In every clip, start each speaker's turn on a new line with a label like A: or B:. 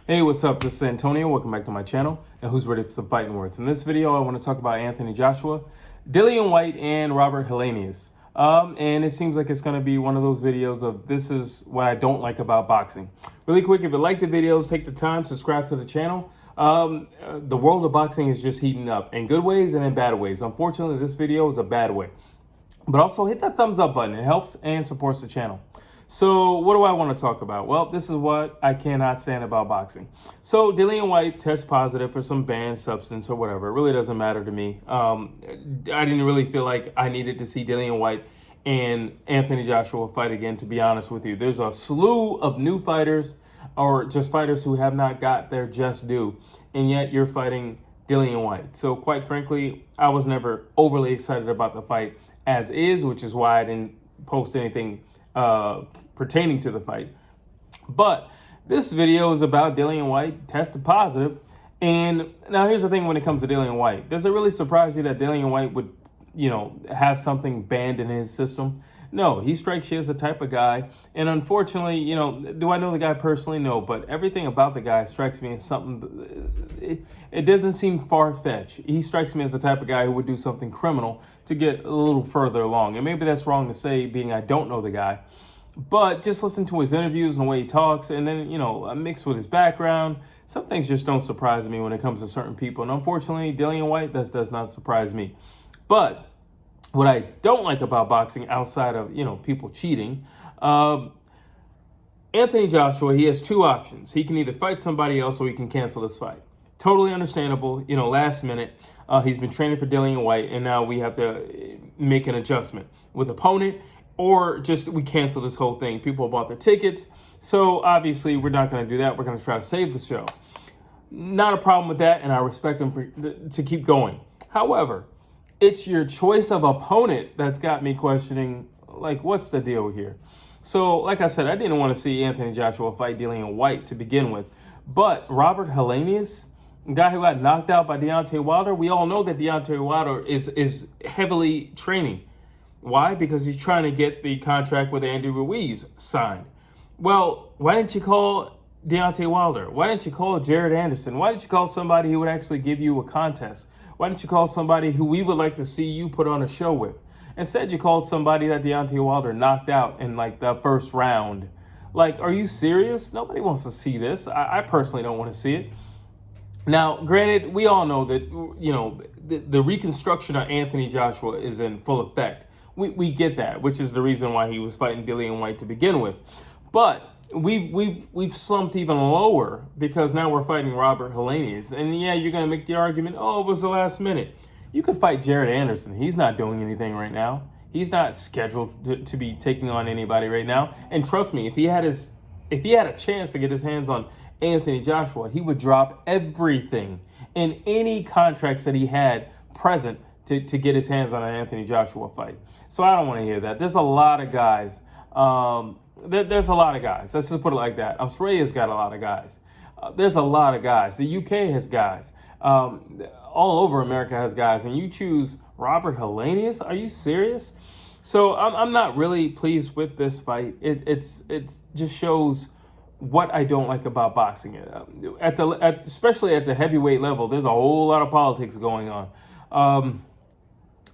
A: Hey, what's up? This is Antonio. Welcome back to my channel. And who's ready for some fighting words? In this video, I want to talk about Anthony Joshua, Dillion Whyte, and Robert Helenius. And it seems like it's going to be one of those videos of this is what I don't like about boxing. Really quick, if you like the videos, take the time, subscribe to the channel. The world of boxing is just heating up in good ways and in bad ways. Unfortunately, this video is a bad way. But also hit that thumbs up button. It helps and supports the channel. So what do I want to talk about? Well, this is what I cannot stand about boxing. So Dillion Whyte tests positive for some banned substance or whatever. It really doesn't matter to me. I didn't really feel like I needed to see Dillion Whyte and Anthony Joshua fight again, to be honest with you. There's a slew of new fighters or just fighters who have not got their just due. And yet you're fighting Dillion Whyte. So quite frankly, I was never overly excited about the fight as is, which is why I didn't post anything pertaining to the fight. But this video is about Dillion Whyte tested positive. And now here's the thing when it comes to Dillion Whyte. Does it really surprise you that Dillion Whyte would, have something banned in his system? No, he strikes you as the type of guy. And unfortunately, do I know the guy personally? No, but everything about the guy strikes me as something, it doesn't seem far-fetched. He strikes me as the type of guy who would do something criminal to get a little further along. And maybe that's wrong to say, being I don't know the guy. But just listen to his interviews and the way he talks, and then, mixed with his background, some things just don't surprise me when it comes to certain people. And unfortunately, Dillion Whyte, that does not surprise me. But what I don't like about boxing, outside of, people cheating, Anthony Joshua, he has two options. He can either fight somebody else or he can cancel this fight. Totally understandable, last minute. He's been training for Dillion Whyte, and now we have to make an adjustment with opponent, or just we cancel this whole thing. People bought their tickets, so obviously we're not going to do that. We're going to try to save the show. Not a problem with that, and I respect him to keep going. However, it's your choice of opponent that's got me questioning, like, what's the deal here? So, like I said, I didn't want to see Anthony Joshua fight Dillion Whyte to begin with. But Robert Helenius, a guy who got knocked out by Deontay Wilder, we all know that Deontay Wilder is heavily training. Why? Because he's trying to get the contract with Andy Ruiz signed. Well, why didn't you call Deontay Wilder? Why didn't you call Jared Anderson? Why didn't you call somebody who would actually give you a contest? Why didn't you call somebody who we would like to see you put on a show with? Instead, you called somebody that Deontay Wilder knocked out in, like, the first round. Like, are you serious? Nobody wants to see this. I personally don't want to see it. Now, granted, we all know that, the reconstruction of Anthony Joshua is in full effect. We get that, which is the reason why he was fighting Dillion Whyte to begin with. But we've slumped even lower because now we're fighting Robert Helenius. And yeah, you're going to make the argument, oh, it was the last minute. You could fight Jared Anderson. He's not doing anything right now. He's not scheduled to be taking on anybody right now. And trust me, if he had a chance to get his hands on Anthony Joshua, he would drop everything in any contracts that he had present to get his hands on an Anthony Joshua fight. So I don't want to hear that. There's a lot of guys. There's a lot of guys. Let's just put it like that. Australia's got a lot of guys. There's a lot of guys. The UK has guys. All over America has guys. And you choose Robert Helenius? Are you serious? So I'm not really pleased with this fight. It just shows what I don't like about boxing. Especially at the heavyweight level, there's a whole lot of politics going on.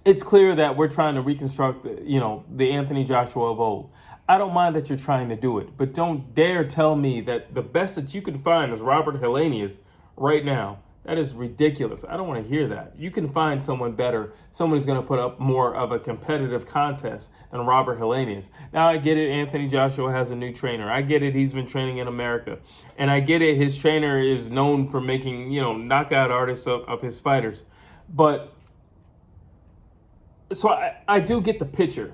A: It's clear that we're trying to reconstruct, the Anthony Joshua of old. I don't mind that you're trying to do it, but don't dare tell me that the best that you can find is Robert Helenius right now. That is ridiculous. I don't want to hear that. You can find someone better, someone who's going to put up more of a competitive contest than Robert Helenius. Now, I get it. Anthony Joshua has a new trainer. I get it. He's been training in America. And I get it. His trainer is known for making, knockout artists of his fighters. But so I do get the picture.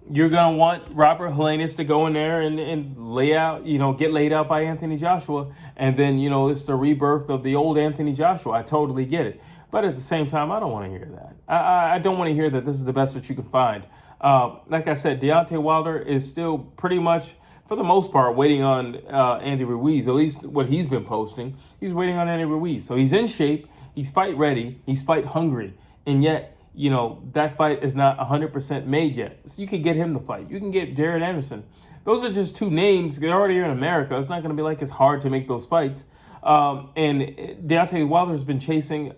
A: You're going to want Robert Helenius to go in there and lay out, get laid out by Anthony Joshua. And then, it's the rebirth of the old Anthony Joshua. I totally get it. But at the same time, I don't want to hear that. I don't want to hear that this is the best that you can find. Like I said, Deontay Wilder is still pretty much, for the most part, waiting on Andy Ruiz. At least what he's been posting. He's waiting on Andy Ruiz. So he's in shape. He's fight ready. He's fight hungry. And yet, that fight is not 100% made yet. So you can get him the fight. You can get Jared Anderson. Those are just two names. They're already here in America. It's not going to be like it's hard to make those fights. And Deontay Wilder's been chasing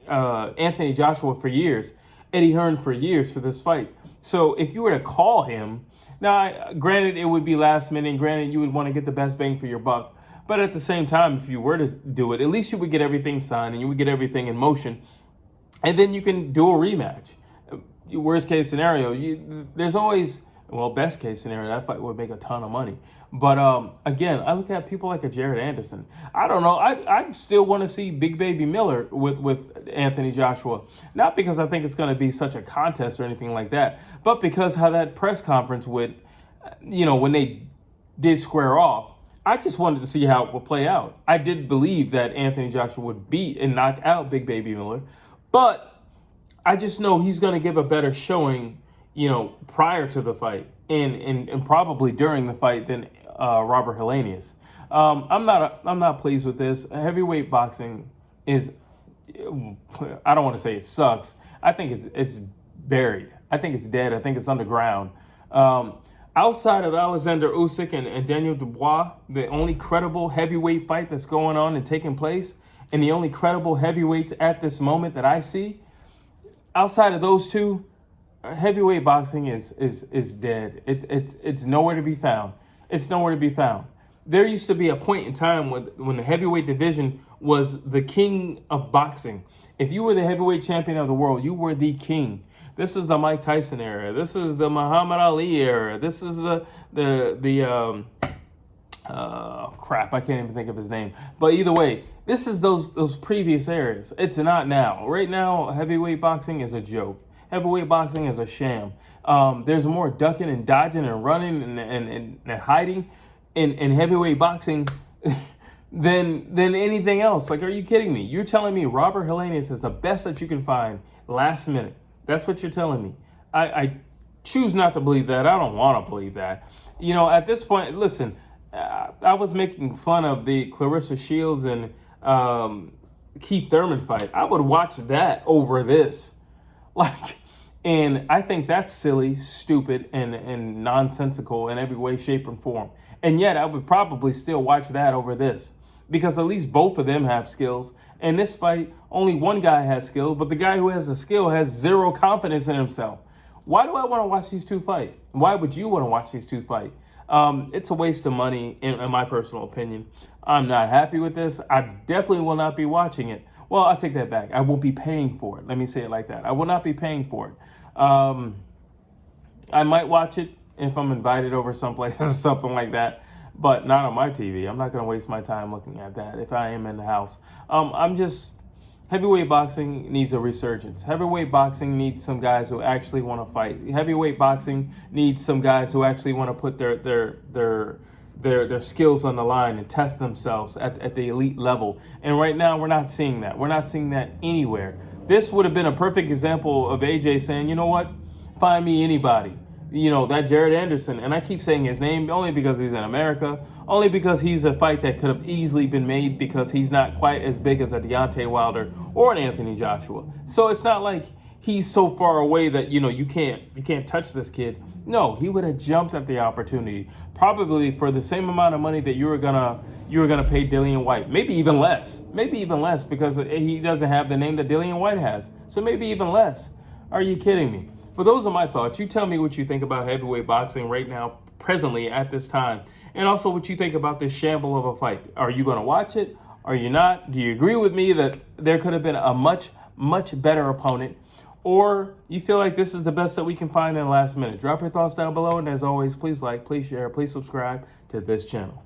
A: Anthony Joshua for years, Eddie Hearn for years for this fight. So if you were to call him, now, granted, it would be last minute, and granted, you would want to get the best bang for your buck. But at the same time, if you were to do it, at least you would get everything signed and you would get everything in motion. And then you can do a rematch. Worst case scenario, there's always, well, best case scenario, that fight would make a ton of money. But again, I look at people like a Jared Anderson. I don't know. I still want to see Big Baby Miller with Anthony Joshua. Not because I think it's going to be such a contest or anything like that, but because how that press conference went, when they did square off, I just wanted to see how it would play out. I did believe that Anthony Joshua would beat and knock out Big Baby Miller, but I just know he's going to give a better showing, prior to the fight and probably during the fight than Robert Helenius. I'm not pleased with this. Heavyweight boxing is, I don't want to say it sucks. I think it's buried. I think it's dead. I think it's underground. Outside of Alexander Usyk and Daniel Dubois, the only credible heavyweight fight that's going on and taking place, and the only credible heavyweights at this moment that I see, outside of those two, heavyweight boxing is dead. It's nowhere to be found. It's nowhere to be found. There used to be a point in time when the heavyweight division was the king of boxing. If you were the heavyweight champion of the world, you were the king. This is the Mike Tyson era. This is the Muhammad Ali era. This is crap, I can't even think of his name. But either way, this is those previous eras. It's not now. Right now, heavyweight boxing is a joke. Heavyweight boxing is a sham. There's more ducking and dodging and running and hiding in heavyweight boxing than anything else. Like, are you kidding me? You're telling me Robert Helenius is the best that you can find last minute. That's what you're telling me. I choose not to believe that. I don't want to believe that. At this point, listen, I was making fun of the Clarissa Shields and Keith Thurman fight. I would watch that over this. And I think that's silly, stupid, and nonsensical in every way, shape, and form. And yet I would probably still watch that over this, because at least both of them have skills. In this fight, only one guy has skill, but the guy who has the skill has zero confidence in himself. Why do I want to watch these two fight? Why would you want to watch these two fight? It's a waste of money, in my personal opinion. I'm not happy with this. I definitely will not be watching it. Well, I'll take that back. I won't be paying for it. Let me say it like that. I will not be paying for it. I might watch it if I'm invited over someplace or something like that, but not on my TV. I'm not going to waste my time looking at that if I am in the house. Heavyweight boxing needs a resurgence. Heavyweight boxing needs some guys who actually want to fight. Heavyweight boxing needs some guys who actually want to put their skills on the line and test themselves at the elite level. And right now, we're not seeing that. We're not seeing that anywhere. This would have been a perfect example of AJ saying, you know what? Find me anybody. That Jared Anderson. And I keep saying his name only because he's in America, only because he's a fight that could have easily been made because he's not quite as big as a Deontay Wilder or an Anthony Joshua. So it's not like he's so far away that, you can't touch this kid. No, he would have jumped at the opportunity, probably for the same amount of money that you were gonna pay Dillion Whyte, maybe even less, because he doesn't have the name that Dillion Whyte has. So maybe even less. Are you kidding me? But those are my thoughts. You tell me what you think about heavyweight boxing right now, presently at this time, and also what you think about this shamble of a fight. Are you going to watch it? Are you not? Do you agree with me that there could have been a much, much better opponent? Or you feel like this is the best that we can find in the last minute? Drop your thoughts down below. And as always, please like, please share, please subscribe to this channel.